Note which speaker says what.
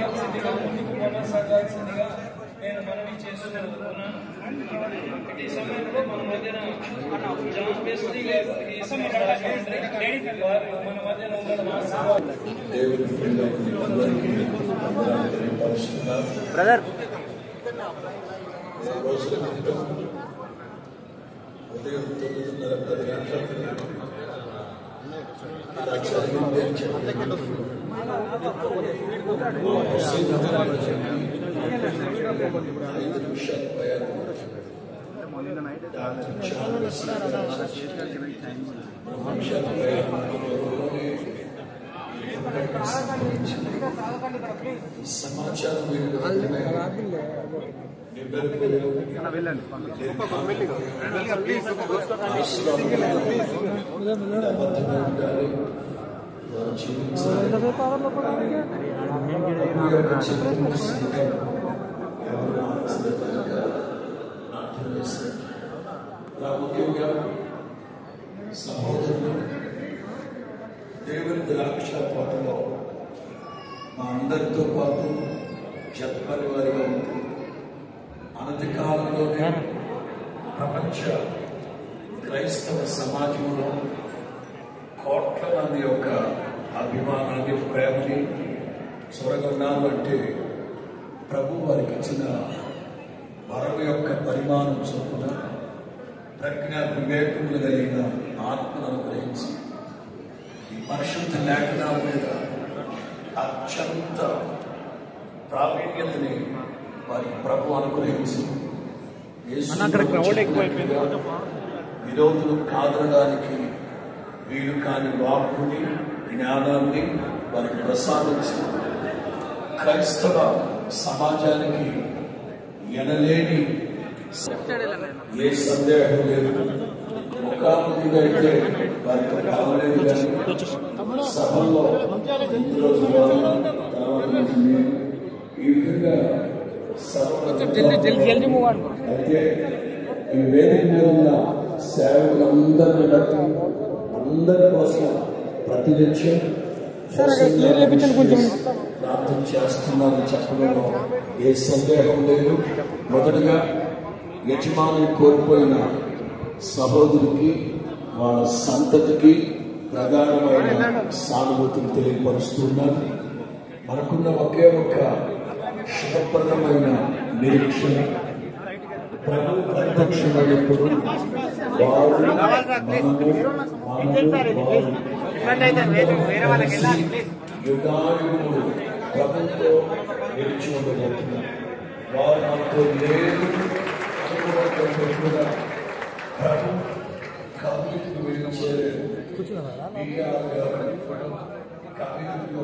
Speaker 1: కార్యక్రమం ముందుకు కొనసాగాల్సిందిగా నేను మనవి చేస్తున్నాను. ఈ సమయంలో మన మధ్యన జాన్ వెస్లీ గారు మన మధ్యన ఉండడం
Speaker 2: బ్రదర్
Speaker 3: ఉదయం 9:30 గంటలకు సమాచారం ముఖ్యంగా సహోదరులు దేవుని ద్రాక్ష తోటలో మా అందరితో పాటు జత పరివారిగా ఉంటుంది. అనతి కాలంలోనే ప్రపంచ క్రైస్తవ సమాజంలో కోట్ల మంది యొక్క అభిమానాన్ని ప్రేమని చూరగొన్నారు అంటే ప్రభు వారికి ఇచ్చిన వరం యొక్క పరిమాణం చొప్పున ప్రజ్ఞ వివేకములు కలిగిన ఆత్మను అనుగ్రహించి ఈ పరిశుద్ధ లేఖనాల మీద అత్యంత ప్రావీణ్యతని వారికి ప్రభు అనుగ్రహించి విరోధులు కాదనడానికి వీలు కాని వాక్కుని జ్ఞానాన్ని వారికి ప్రసాదించి క్రైస్తవ సమాజానికి ఎనలేని ఏ సందేహం లేదు. ముఖాముఖిగా అయితే వారితో కావలేదు కానీ సభల్లో ఈ విధంగా అయితే ఈ వేదిక మీద ఉన్న సేవకులందరినీ బట్టి అందరి కోసం ప్రతినిత్యం ప్రార్థన చేస్తున్నారని చెప్పడంలో ఏ సందేహం లేదు. మొదటగా యజమాని కోల్పోయిన సహోదరికి వాళ్ళ సంతతికి ప్రధానమైన సానుభూతిని తెలియపరుస్తున్నారు. మనకున్న ఒకే ఒక్క శుభప్రదమైన నిరీక్షణ ప్రభు ప్రత్యక్షమైనప్పుడు యుగాయుగులు ప్రభుత్వం నిలిచి ఉండబోతున్నారు. వారు మనతో లేదు కూడా ప్రభు కవితకు వెళ్ళించలేదు. కవితలో